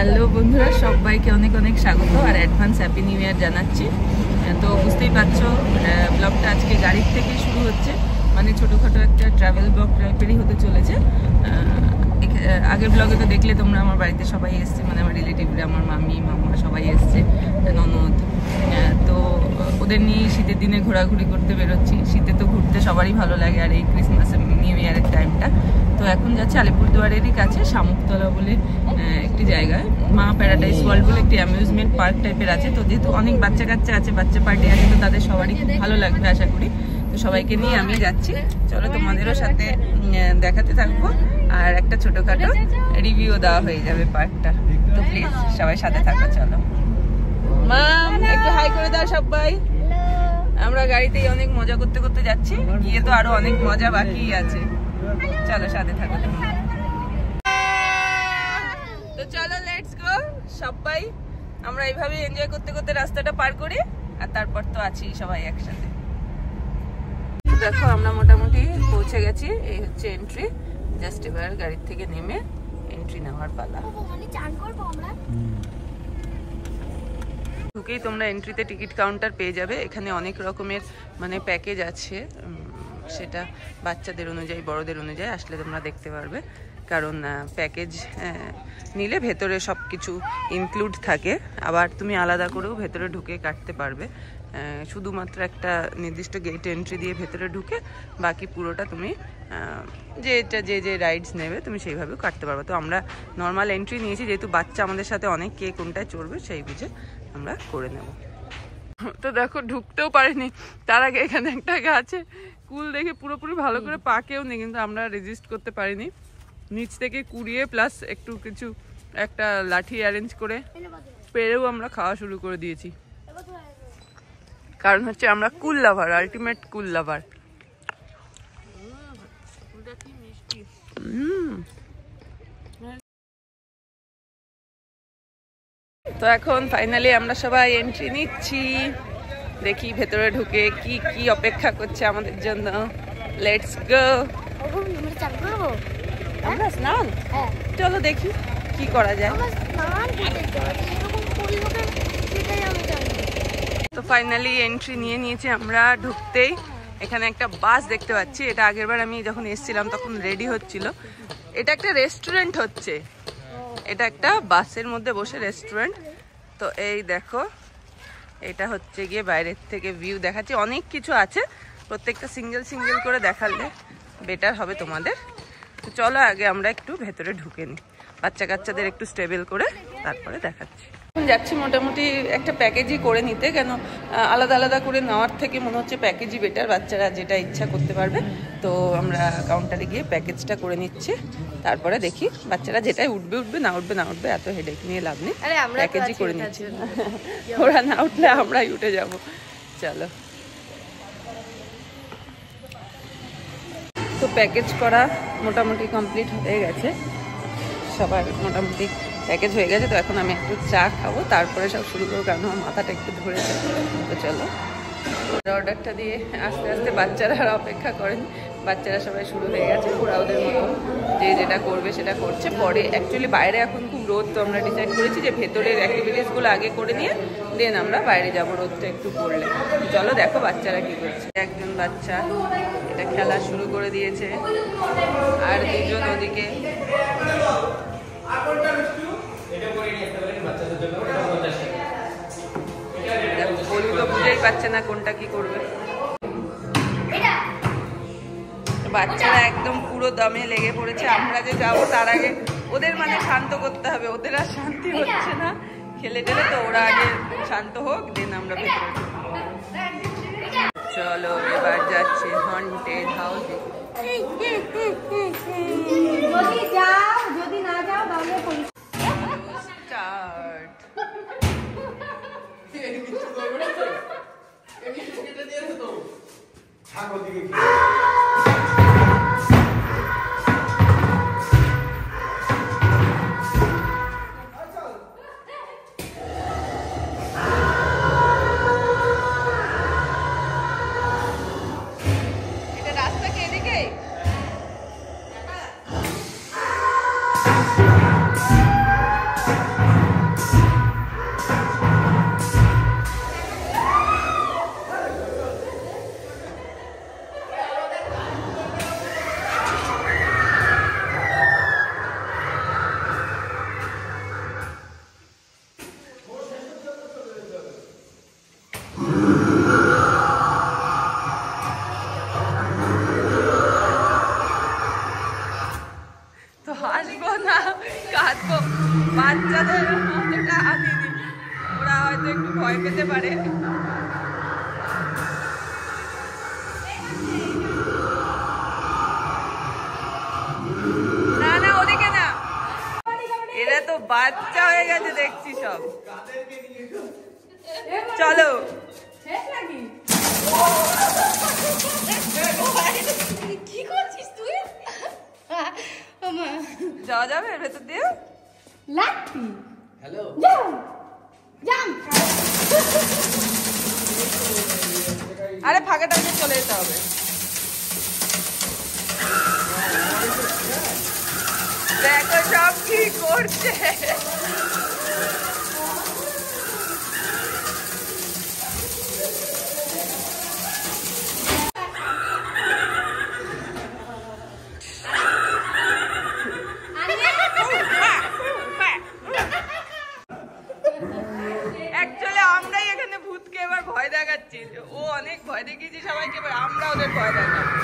Hello বন্ধুরা, সবাইকে অনেক অনেক স্বাগত আর অ্যাডভান্স হ্যাপি নিউ ইয়ার জানাচ্ছি। তো বুঝতেই পারছো ব্লগটা আজকে গাড়ির থেকে শুরু হচ্ছে, মানে ছোটোখাটো একটা ট্রাভেল ব্লগ টাইপেরই হতে চলেছে। আগের ব্লগে তো দেখলে তোমরা আমার বাড়িতে সবাই এসছে, মানে আমার রিলেটিভরা, আমার মামি মামা সবাই এসছে, ননদ। তো ওদের নিয়ে শীতের দিনে ঘোরাঘুরি করতে বেরোচ্ছি। শীতে তো ঘুরতে সবারই ভালো লাগে, আর এই ক্রিসমাসের নিউ ইয়ারের টাইমটা। তো এখন যাচ্ছে আলিপুরদুয়ারেরই কাছে শামুকতলা বলে একটি জায়গায়, মা প্যারাডাইস ওয়ার্ল্ড বলে একটি অ্যামিউজমেন্ট পার্ক টাইপের আছে। তো যেহেতু অনেক বাচ্চা কাচ্চা আছে, বাচ্চা পার্টি আছে, তো তাদের সবারই খুব ভালো লাগবে আশা করি। তো সবাইকে নিয়ে আমি যাচ্ছি, চলো তোমাদেরও সাথে দেখাতে থাকবো, আর একটা ছোটখাটো রিভিউ দেওয়া হয়ে যাবে পার্কটা। তো প্লিজ সবাই সাথে থাকো। চলো মাম, একটু হাই করে দাও সবাই। আমরা গাড়িতেই অনেক মজা করতে করতে যাচ্ছি, গিয়ে তো আরো অনেক মজা বাকি আছে। চলো সাথে থাকো। তো চলো লেটস গো সবাই, আমরা এইভাবে এনজয় করতে করতে রাস্তাটা পার করি, আর তারপর তো আছি সবাই একসাথে। দেখো আমরা মোটামুটি পৌঁছে গেছি, এই হচ্ছে এন্ট্রি। জাস্ট এবার গাড়ির থেকে নেমে এন্ট্রি নেওয়ার পালা। ঢুকেই তোমরা এন্ট্রিতে টিকিট কাউন্টার পেয়ে যাবে। এখানে অনেক রকমের মানে প্যাকেজ আছে, সেটা বাচ্চাদের অনুযায়ী বড়দের অনুযায়ী আসলে তোমরা দেখতে পারবে। কারণ প্যাকেজ নিলে ভেতরে সব কিছু ইনক্লুড থাকে, আবার তুমি আলাদা করেও ভেতরে ঢুকে কাটতে পারবে। শুধুমাত্র একটা নির্দিষ্ট গেট এন্ট্রি দিয়ে ভেতরে ঢুকে বাকি পুরোটা তুমি যে রাইডস নেবে তুমি সেইভাবেও কাটতে পারবে। তো আমরা নর্মাল এন্ট্রি নিয়েছি, যেহেতু বাচ্চা আমাদের সাথে অনেক, কে কোনটায় চড়বে সেই বুঝে আমরা করে নেব। তো দেখো ঢুকতেও পারিনি, তার আগে এখানে একটা গাছে কুল দেখে পুরোপুরি ভালো করে পাকেও নেই, কিন্তু আমরা রেজিস্ট করতে পারিনি। নিচ থেকে কুড়িয়ে প্লাস একটু কিছু একটা লাঠি অ্যারেঞ্জ করে পেরেও আমরা খাওয়া শুরু করে দিয়েছি। কারণ হচ্ছে আমরা কুল লাভার, আলটিমেট কুল লাভার। তো এখন ফাইনালি আমরা সবাই এন্ট্রি নিচ্ছি, দেখি ভেতরে ঢুকে কি কি অপেক্ষা করছে আমাদের জন্য। Let's go. আমরা স্নান, চলো দেখি কি করা যায়। তো ফাইনালি এন্ট্রি নিয়ে নিয়েছি আমরা। ঢুকতেই এখানে একটা বাস দেখতে পাচ্ছি, এটা আগেরবার আমি যখন এসেছিলাম তখন রেডি হচ্ছিল। এটা একটা রেস্টুরেন্ট হচ্ছে, এটা একটা বাসের মধ্যে বসে রেস্টুরেন্ট। তো এই দেখো, এটা হচ্ছে গিয়ে বাইরের থেকে ভিউ দেখাচ্ছি। অনেক কিছু আছে, প্রত্যেকটা সিঙ্গেল সিঙ্গেল করে দেখালে বেটার হবে তোমাদের। তো চলো আগে আমরা একটু ভেতরে ঢুকে নিই, বাচ্চা কাচ্চাদের একটু স্টেবল করে তারপরে দেখাচ্ছি। এখন যাচ্ছি মোটামুটি একটা প্যাকেজই করে নিতে, কেন আলাদা আলাদা করে নেওয়ার থেকে মনে হচ্ছে প্যাকেজই বেটার, বাচ্চারা যেটা ইচ্ছা করতে পারবে। তো আমরা কাউন্টারে গিয়ে প্যাকেজটা করে নিচ্ছি, তারপরে দেখি বাচ্চারা যেটাই উঠবে উঠবে, না উঠবে না উঠবে, এত হেডেক নিয়ে লাভ নেই, প্যাকেজই করে নিচ্ছি। ওরা না উঠলে আমরাই উঠে যাব। চলো। তো প্যাকেজ করা মোটামুটি কমপ্লিট হয়ে গেছে, সবার মোটামুটি প্যাকেজ হয়ে গেছে। তো এখন আমি একটু চা খাবো, তারপরে সব শুরু করবো, কারণ আমার মাথাটা একটু ধরেছে। তো চলো, অর্ডারটা দিয়ে আস্তে আস্তে বাচ্চারা অপেক্ষা করেন, বাচ্চারা সবাই শুরু হয়ে গেছে, ওরা ওদের মতো যে যেটা করবে সেটা করছে। পরে অ্যাকচুয়ালি বাইরে এখন খুব রোদ, তো আমরা ডিসাইড করেছি যে ভেতরের অ্যাক্টিভিটিসগুলো আগে করে নিয়ে দেন আমরা বাইরে যাবো, রোদটা একটু পড়লে। চলো দেখো বাচ্চারা কি করছে। একজন বাচ্চা এটা খেলা শুরু করে দিয়েছে, আর দুজন ওদিকে বুঝতেই পারছে না কোনটা কি করবে। বাচ্চারা একদম পুরো দমে লেগে পড়েছে, আমরা যে যাবো তার আগে ওদের মানে শান্ত করতে হবে, ওদের আর শান্তি হচ্ছে না খেলে টেলে। তো ওরা আগে শান্ত হোক, দেন আমরা ভেতরে। চলো এবার যাচ্ছি হন্টেড হাউসে। যদি না যাও তাহলে স্টার্ট। এটা রাস্তা কে এদিকে? বাচ্চাদের অতটা আনিনি, ওরা হয়তো একটু ভয় পেতে পারে। না না ওদিকে না, এরা তো বাচ্চা হয়ে গেছে দেখছি সব। চলো কি করছিস তুই? যাওয়া যাবে এর ভেতর দিয়ে? লাঠি হ্যালো জাম্প। আরে ফাঁকাটা দিয়ে চলে যেতে হবে। দেখো সব কি করছে। অ্যাকচুয়ালি আমরাই এখানে ভূতকে এবার ভয় দেখাচ্ছি। ও অনেক ভয় দেখিয়েছি সবাইকে, এবার আমরা ওদের ভয় দেখাচ্ছি।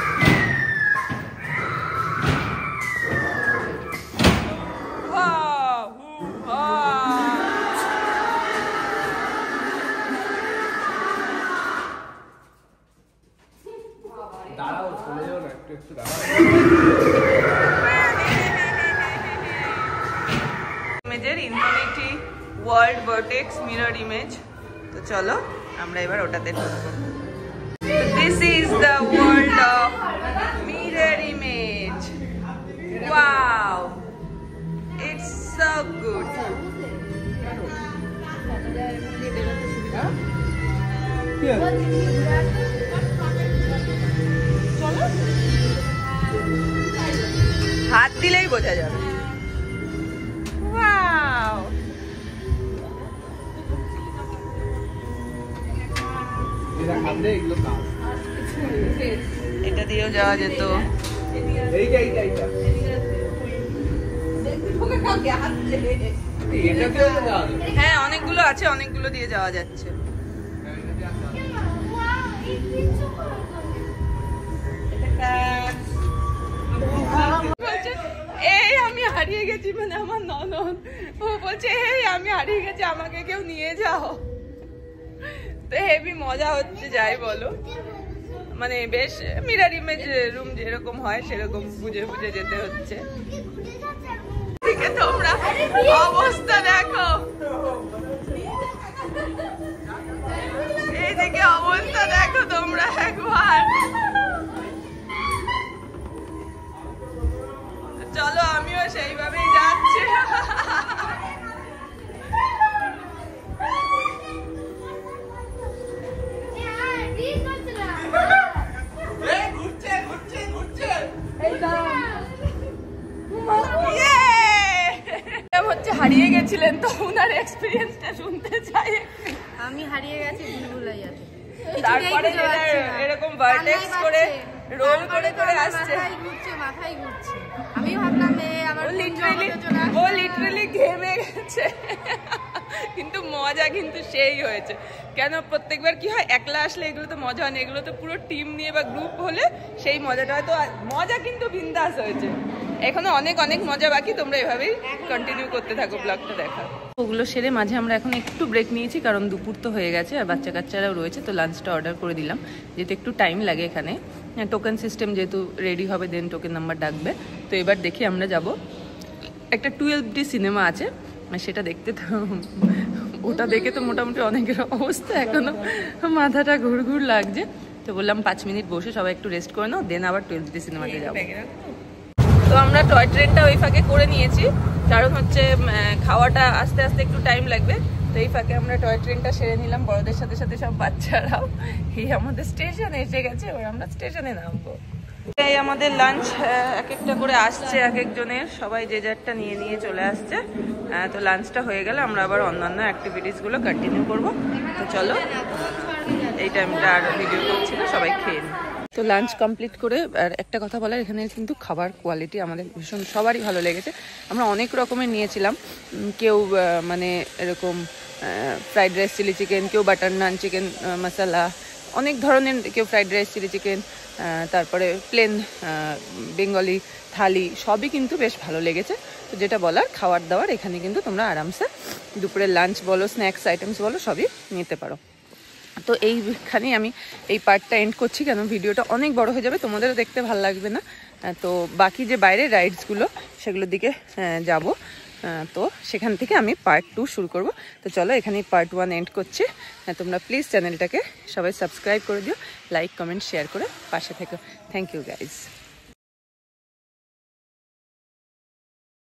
দাঁড়াও, চলে যাও না, একটু একটু দাঁড়াও। ইমেজের infinity world vertex mirror image. তো চলো আমরা এবার ওটাতে ঢুকবো। This is the world of mirror image. Wow, it's so good. হাত দিলেই বোঝা যাবে। ওয়াও, এরা খাবে এগুলো কাজ। এটা দিয়েও যাওয়া যেত। এইটা এইটা এইটা এটা দিয়েও তো যাওয়া যাবে। হ্যাঁ অনেকগুলো আছে, অনেকগুলো দিয়ে যাওয়া যাচ্ছে। এই আমি হারিয়ে গেছি, মানে আমার ননদ ও বলছে এই আমি হারিয়ে গেছি, আমাকে কেউ নিয়ে যাও। তো হেভি মজা হচ্ছে, যাই বলো, মানে বেশ মিরর ইমেজ রুম যেরকম হয় সেরকম বুঝে বুঝে যেতে হচ্ছে। তোমরা অবস্থা দেখো, এইদিকে অবস্থা দেখো তোমরা একবার। চলো আমিও সেইভাবেই যাচ্ছি। হচ্ছে হারিয়ে গেছিলেন, তো উনার এক্সপিরিয়েন্সটা শুনতে চাই। আমি হারিয়ে গেছি ভুলভুলাইয়াতে। তারপরে এরকম ভার্টেক্স করে রোল করে করে আসছে। মাথায় ঘুরছে। আমি ভাবলাম আমার ও লিটারালি ঘেমে গেছে, কিন্তু মজা কিন্তু সেই হয়েছে। কেন প্রত্যেকবার কি হয়, একলা আসলে এগুলো তো মজা হয় না, এগুলো তো পুরো টিম নিয়ে বা গ্রুপ হলে সেই মজাটা হয়তো। মজা কিন্তু বিন্দাস হয়েছে। এখনো অনেক অনেক মজা বাকি, তোমরা এভাবেই কন্টিনিউ করতে থাকো ব্লগটা দেখা। ওগুলো সেরে মাঝে আমরা এখন একটু ব্রেক নিয়েছি, কারণ দুপুর তো হয়ে গেছে আর বাচ্চা কাচ্চারাও রয়েছে, তো লাঞ্চটা অর্ডার করে দিলাম, যেহেতু একটু টাইম লাগে এখানে। টোকেন সিস্টেম যেহেতু রেডি হবে, দেন টোকেন নাম্বার ডাকবে। তো এবার দেখি আমরা যাব, একটা 12D সিনেমা আছে সেটা দেখতে। তো ওটা দেখে তো মোটামুটি অনেকের অবস্থা এখনো মাথাটা ঘুরঘুর লাগছে। তো বললাম 5 মিনিট বসে সবাই একটু রেস্ট করে নাও, দেন আবার 12D সিনেমাতে যাবো। তো আমরা টয় ট্রেনটা ওই ফাঁকে করে নিয়েছি, কারণ হচ্ছে খাওয়াটা আস্তে আস্তে একটু টাইম লাগবে। তো এই ফাঁকে আমরা টয় ট্রেনটা সেরে নিলাম বড়দের সাথে সাথে সব বাচ্চারাও। এই আমাদের স্টেশনে এসে গেছে, এবার আমরা স্টেশনে নামবো। এই আমাদের লাঞ্চ এক একটা করে আসছে, এক একজনের, সবাই যে যারটা নিয়ে নিয়ে চলে আসছে। তো লাঞ্চটা হয়ে গেলে আমরা আবার অন্যান্য অ্যাক্টিভিটিসগুলো কন্টিনিউ করবো। তো চলো, এই টাইমটা আর ভিডিও করছি না, সবাই খেয়ে নিই। তো লাঞ্চ কমপ্লিট করে আর একটা কথা বলার, এখানে কিন্তু খাবার কোয়ালিটি আমাদের ভীষণ সবারই ভালো লেগেছে। আমরা অনেক রকমের নিয়েছিলাম, কেউ মানে এরকম ফ্রাইড রাইস চিলি চিকেন, কেউ বাটার নান চিকেন মশলা, অনেক ধরনের, কেউ ফ্রাইড রাইস, চিলি চিকেন, তারপরে প্লেন বেঙ্গলি থালি সবই কিন্তু বেশ ভালো লেগেছে। তো যেটা বলার, খাওয়ার দাওয়ার এখানে কিন্তু তোমরা আরামসে দুপুরের লাঞ্চ বলো, স্ন্যাক্স আইটেমস বলো, সবই নিতে পারো। তো এইখানেই আমি এই পার্টটা এন্ড করছি, কেন ভিডিওটা অনেক বড় হয়ে যাবে, তোমাদেরও দেখতে ভালো লাগবে না। তো বাকি যে বাইরের রাইডসগুলো সেগুলোর দিকে যাব, তো সেখান থেকে আমি পার্ট 2 শুরু করব। তো চলো এখানেই পার্ট 1 এন্ড করছি। তোমরা প্লিজ চ্যানেলটাকে সবাই সাবস্ক্রাইব করে দিও, লাইক কমেন্ট শেয়ার করে পাশে থেকো। Thank you guys.